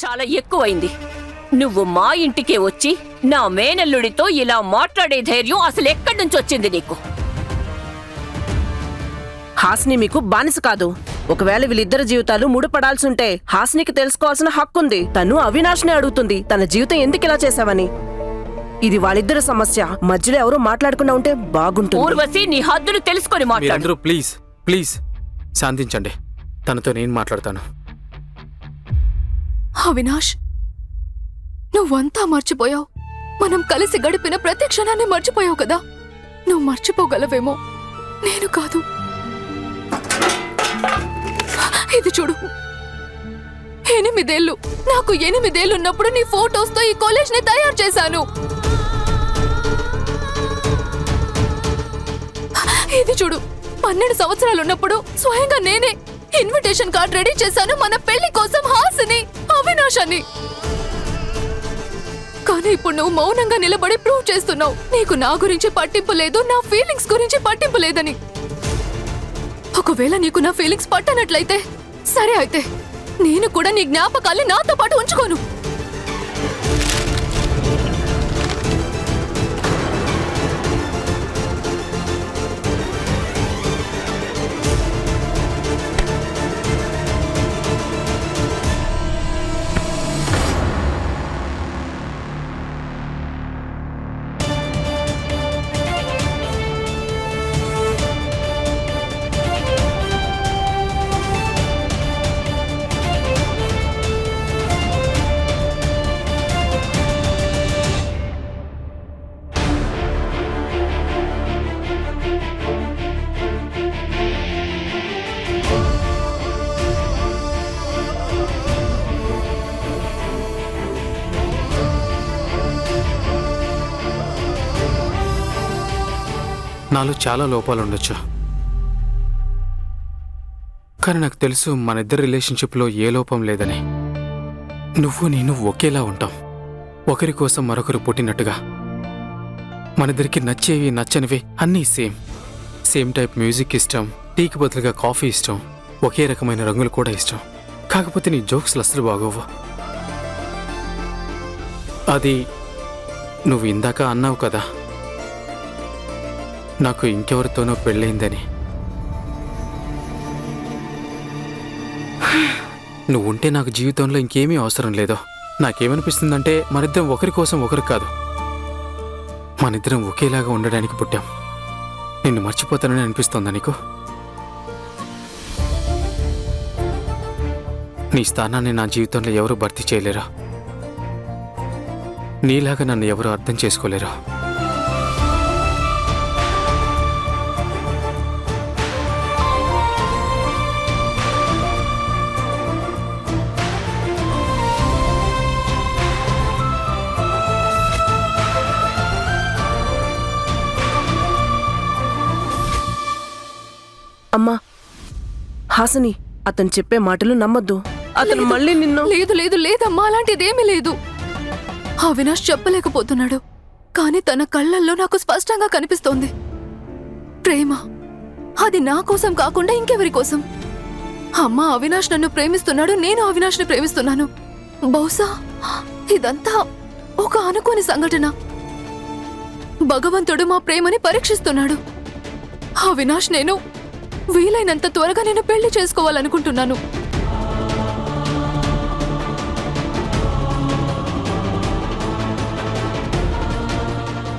చాలా ఎక్కువైంది. నువ్వు మా ఇంటికే వచ్చి నా మేనల్లుడితో ఇలా మాట్లాడే ధైర్యం అసలు ఎక్కడి నుంచి వచ్చింది నీకు? హాసిని మీకు బానిస కాదు. ఒకవేళ వీళ్ళిద్దరి జీవితాలు ముడిపడాల్సుంటే హాసినికి తెలుసుకోవాల్సిన హక్కుంది. తను అవినాష్ని అడుగుతుంది తన జీవితం ఎందుకు ఇలా చేశావని. ఇది వాళ్ళిద్దరి సమస్య. మధ్యలో ఎవరూ మాట్లాడకుండా ఉంటే బాగుంటుంది. ఊర్వశి, నీ హద్దును తెలుసుకొని మాట్లాడు. మీరందరూ ప్లీజ్ ప్లీజ్ శాంతించండి. తనతో నేను మాట్లాడతాను. అవినాష్, నువ్వంతా మర్చిపోయావు. మనం కలిసి గడిపిన ప్రతి క్షణాన్ని మర్చిపోయావు కదా. నువ్వు మర్చిపోగలవేమో, నేను కాదు. ఇది చూడు, 8 ఏళ్ళు. నాకు 8 ఏళ్ళున్నప్పుడు నీ ఫోటోస్తో ఈ కాలేజ్ ని తయారు చేశాను. ఇది చూడు, 12 సంవత్సరాలున్నప్పుడు స్వయంగా నేనే ఇన్విటేషన్ కార్డ్ రెడీ చేశాను మన పెళ్లి కోసం హాసిని, అవినాష్ అని. కానీ ఇప్పుడు నువ్వు మౌనంగా నిలబడి ప్రూవ్ చేస్తున్నావు నీకు నా గురించి పట్టింపు లేదు, నా ఫీలింగ్స్ గురించి పట్టింపు లేదని. ఒకవేళ నీకు నా ఫీలింగ్స్ పట్టనట్లయితే సరే, అయితే నేను కూడా నీ జ్ఞాపకాల్ని నాతో పాటు ఉంచుకోను. నాలో చాలా లోపాలు ఉండొచ్చు, కానీ నాకు తెలుసు మన ఇద్దరి రిలేషన్షిప్లో ఏ లోపం లేదని. నువ్వు నేను ఒకేలా ఉంటాం, ఒకరి కోసం మరొకరు పుట్టినట్టుగా. మనిద్దరికి నచ్చేవి నచ్చనివి అన్నీ సేమ్ టైప్ మ్యూజిక్ ఇష్టం, టీకి బదులుగా కాఫీ ఇష్టం, ఒకే రకమైన రంగులు కూడా ఇష్టం. కాకపోతే నీ జోక్స్లు అస్సలు బాగోవు. అది నువ్వు ఇందాక అన్నావు కదా, నాకు ఇంకెవరితోనో పెళ్ళయిందని. నువ్వుంటే నాకు జీవితంలో ఇంకేమీ అవసరం లేదో. నాకేమనిపిస్తుందంటే మనిద్దరం ఒకరి కోసం ఒకరు కాదు, మనిద్దరం ఒకేలాగా ఉండడానికి పుట్టాం. నిన్ను మర్చిపోతానని అనిపిస్తోందా నీకు? నీ స్థానాన్ని నా జీవితంలో ఎవరూ భర్తీ చేయలేరా? నీలాగా నన్ను ఎవరూ అర్థం చేసుకోలేరా? అమ్మా హాసిని, అతను చెప్పే మాటలు నమ్మద్దు. అతను మళ్ళీ నిన్ను... లేదు లేదు లేదమ్మా, అలాంటిదేమీ లేదు. అవినాష్ చెప్పలేకపోతున్నాడు, కానీ తన కళ్ళల్లో నాకు స్పష్టంగా కనిపిస్తోంది ప్రేమ. అది నా కోసం కాకుండా ఇంకెవరి కోసం. అమ్మా, అవినాష్ నన్ను ప్రేమిస్తున్నాడు, నేను అవినాష్ని ప్రేమిస్తున్నాను. బహుశా ఇదంతా ఒక అనుకోని సంఘటన. భగవంతుడు మా ప్రేమని పరీక్షిస్తున్నాడు. అవినాష్, నేను వీలైనంత త్వరగా నేను పెళ్లి చేసుకోవాలనుకుంటున్నాను.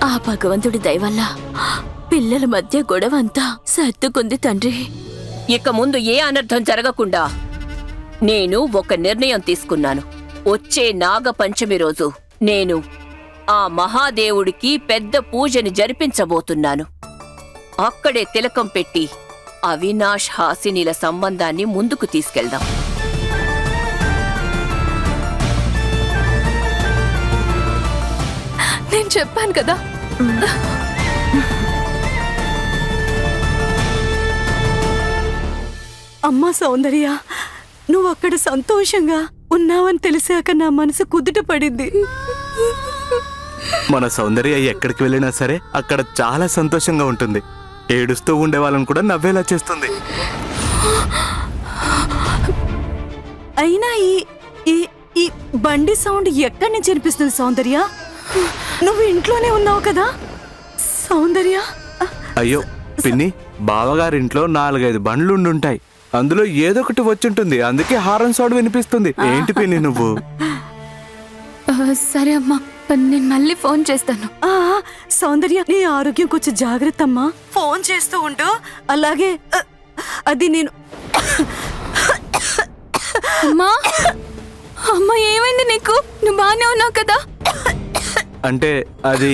ఆ భగవంతుడి దయ వల్ల పిల్లల మధ్య గొడవ అంతా సర్దుకుంది తండ్రి. ఇక ముందు ఏ అనర్థం జరగకుండా నేను ఒక నిర్ణయం తీసుకున్నాను. వచ్చే నాగపంచమి రోజు నేను ఆ మహాదేవుడికి పెద్ద పూజని జరిపించబోతున్నాను. అక్కడే తిలకం పెట్టి అవినాష్ హాసినిల సంబంధాన్ని ముందుకు తీసుకెళ్దాం. నేను చెప్పాను కదా. అమ్మా సౌందర్య, నువ్వు అక్కడ సంతోషంగా ఉన్నావని తెలిసాక నా మనసు కుదుట పడింది. మన సౌందర్య ఎక్కడికి వెళ్ళినా సరే అక్కడ చాలా సంతోషంగా ఉంటుంది. ఏడుస్తూ ఉండే వాళ్ళని కూడా నవ్వేలా చేస్తుంది. అయినా ఈ బండి సౌండ్ ఎక్కడి నుంచి వినిపిస్తుంది సౌందర్య? నువ్వు ఇంట్లోనే ఉన్నావు కదా సౌందర్య? అయ్యో పిన్ని, బావగారింట్లో 4-5 బండ్లు ఉండుంటాయి. అందులో ఏదో ఒకటి వచ్చుంటుంది, అందుకే హారన్ సౌండ్ వినిపిస్తుంది. ఏంటి పిన్ని నువ్వు? సరే అమ్మా, నేను మళ్ళీ ఫోన్ చేస్తాను. సౌందర్య, నీ ఆరోగ్యం కొంచెం జాగ్రత్త అమ్మా. ఫోన్ చేస్తూ ఉండు. అలాగే అది నేను. అమ్మా అమ్మా, ఏమైంది నీకు? నువ్వు బాగానే ఉన్నావు కదా? అంటే అది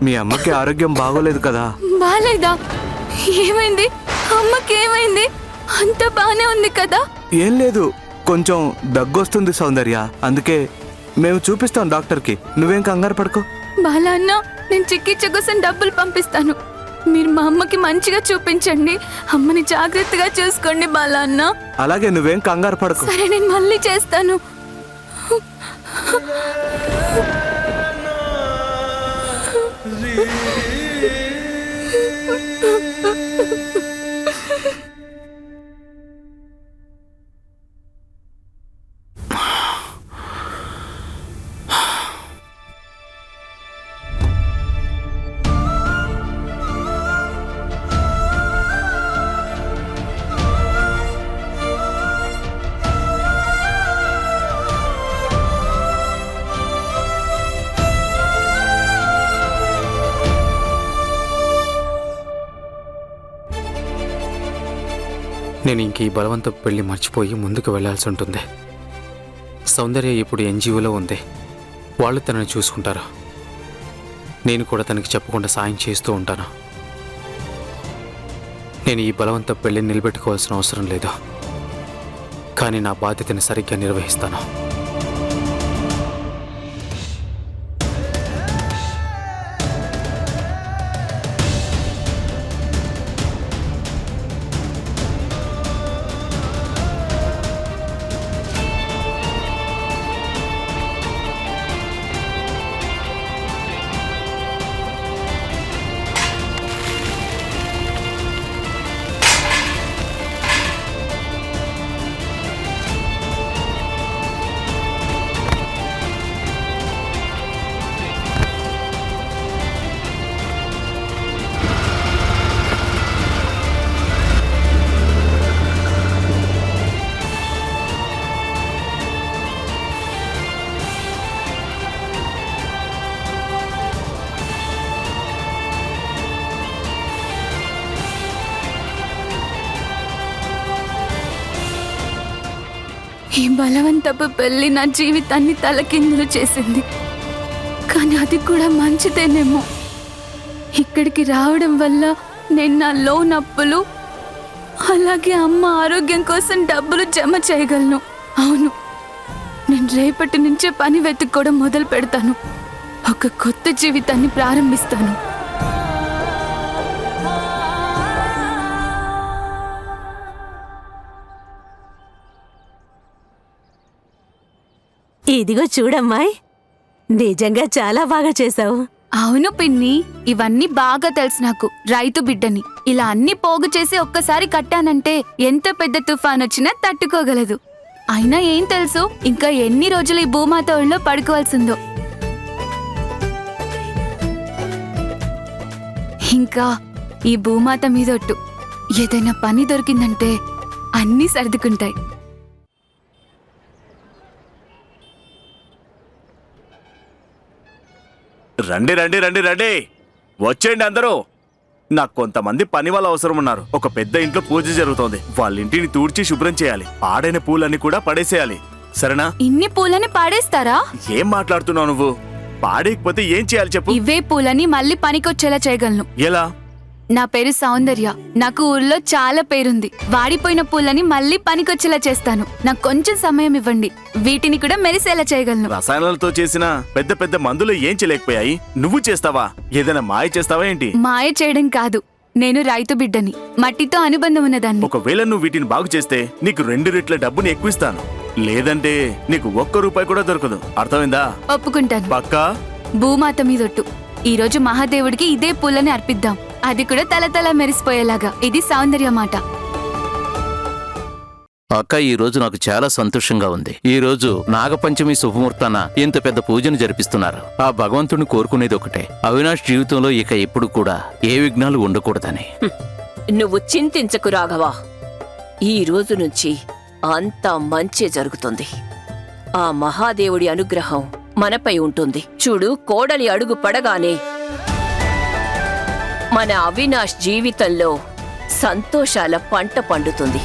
మీ అమ్మకి ఆరోగ్యం బాగోలేదు కదా. బాలేదా? ఏమైంది? అమ్మకి ఏమైంది? అంత బానే ఉంది కదా? ఏం లేదు, కొంచెం దగ్గొస్తుంది సౌందర్య, అందుకే మేము చూపిస్తాం డాక్టర్కి. నువ్వేం కంగారు పడుకో. బాలా అన్న, నేను చికిత్స కోసం డబ్బులు పంపిస్తాను. మీరు మా అమ్మకి మంచిగా చూపించండి. అమ్మని జాగ్రత్తగా చూసుకోండి బాలా అన్న. అలాగే, నువ్వేం కంగారు పడుకో. సరే, నేను మళ్ళీ చేస్తాను. నేను ఇంక ఈ బలవంతపు పెళ్లి మర్చిపోయి ముందుకు వెళ్లాల్సి ఉంటుంది. సౌందర్య ఇప్పుడు ఎన్జిఓలో ఉంది. వాళ్ళు తనని చూసుకుంటారు. నేను కూడా తనకి చెప్పకుండా సాయం చేస్తూ ఉంటాను. నేను ఈ బలవంతపు పెళ్లిని నిలబెట్టుకోవాల్సిన అవసరం లేదు, కానీ నా బాధ్యతని సరిగ్గా నిర్వహిస్తాను. ఈ బలవంతపు పెళ్లి నా జీవితాన్ని తలకిందులు చేసింది. కానీ అది కూడా మంచిదేనేమో. ఇక్కడికి రావడం వల్ల నేను నా లోన్ అప్పులు, అలాగే అమ్మ ఆరోగ్యం కోసం డబ్బులు జమ చేయగలను. అవును, నేను రేపటి నుంచే పని వెతుక్కోవడం మొదలు పెడతాను. ఒక కొత్త జీవితాన్ని ప్రారంభిస్తాను. ఇదిగో చూడమ్మాయి, నిజంగా చాలా బాగా చేశావు. అవును పిన్ని, ఇవన్నీ బాగా తెలుసు నాకు. రైతు బిడ్డని ఇలా అన్ని పోగు చేసి ఒక్కసారి కట్టానంటే ఎంత పెద్ద తుఫాన్ వచ్చినా తట్టుకోగలదు. అయినా ఏం తెలుసు, ఇంకా ఎన్ని రోజులు ఈ భూమాత ఒళ్ళో పడుకోవాల్సిందో. ఇంకా ఈ భూమాత మీదొట్టు, ఏదైనా పని దొరికిందంటే అన్నీ సర్దుకుంటాయి. రండి రండి రండి రండి, వచ్చేయండి అందరూ. నాకు కొంతమంది పని వాళ్ళు అవసరం ఉన్నారు. ఒక పెద్ద ఇంట్లో పూజ జరుగుతోంది. వాళ్ళ ఇంటిని తూడ్చి శుభ్రం చేయాలి. పాడైన పూలన్నీ కూడా పడేసేయాలి, సరేనా? ఇన్ని పూలని పాడేస్తారా? ఏం మాట్లాడుతున్నావు నువ్వు? పాడేయకపోతే ఏం చేయాలి చెప్పు. ఇవే పూలని మళ్ళీ పనికొచ్చేలా చేయగలను. ఎలా? నా పేరు సౌందర్య. నాకు ఊర్లో చాలా పేరుంది. వాడిపోయిన పూలని మళ్ళీ పనికొచ్చేలా చేస్తాను. నాకు కొంచెం సమయం ఇవ్వండి, వీటిని కూడా మెరిసేలా చేయగలను. రసాయనాలతో చేసిన పెద్ద పెద్ద మందులు ఏం చేయలేకపోయాయి, నువ్వు చేస్తావా? ఏదైనా మాయ చేస్తావా ఏంటి? మాయ చేయడం కాదు, నేను రైతు బిడ్డని, మట్టితో అనుబంధం ఉన్నదాన్ని. ఒకవేళ నువ్వు వీటిని బాగు చేస్తే నీకు 2 రెట్ల డబ్బుని ఎక్కువ ఇస్తాను. లేదంటే నీకు 1 రూపాయి కూడా దొరకదు. అర్థమైందా? ఒప్పుకుంటాను. పక్కా? భూమాత మీదొట్టు. ఈ రోజు మహాదేవుడికి ఇదే పూలని అర్పిద్దాం, అది కూడా తలతల మెరిసిపోయేలాగా. ఇది సౌందర్య మాట. అక్క, ఈ రోజు నాకు చాలా సంతోషంగా ఉంది. ఈ రోజు నాగపంచమి శుభముహూర్తాన ఇంత పెద్ద పూజను జరిపిస్తున్నారు. ఆ భగవంతుడిని కోరుకునేది ఒకటే, అవినాష్ జీవితంలో ఇక ఎప్పుడు కూడా ఏ విఘ్నాలు ఉండకూడదని. నువ్వు చింతించకు రాఘవా. ఈ రోజు నుంచి అంతా మంచే జరుగుతుంది. ఆ మహాదేవుడి అనుగ్రహం మనపై ఉంటుంది. చూడు, కోడలి అడుగు పడగానే మన అవినాష్ జీవితంలో సంతోషాల పంట పండుతుంది.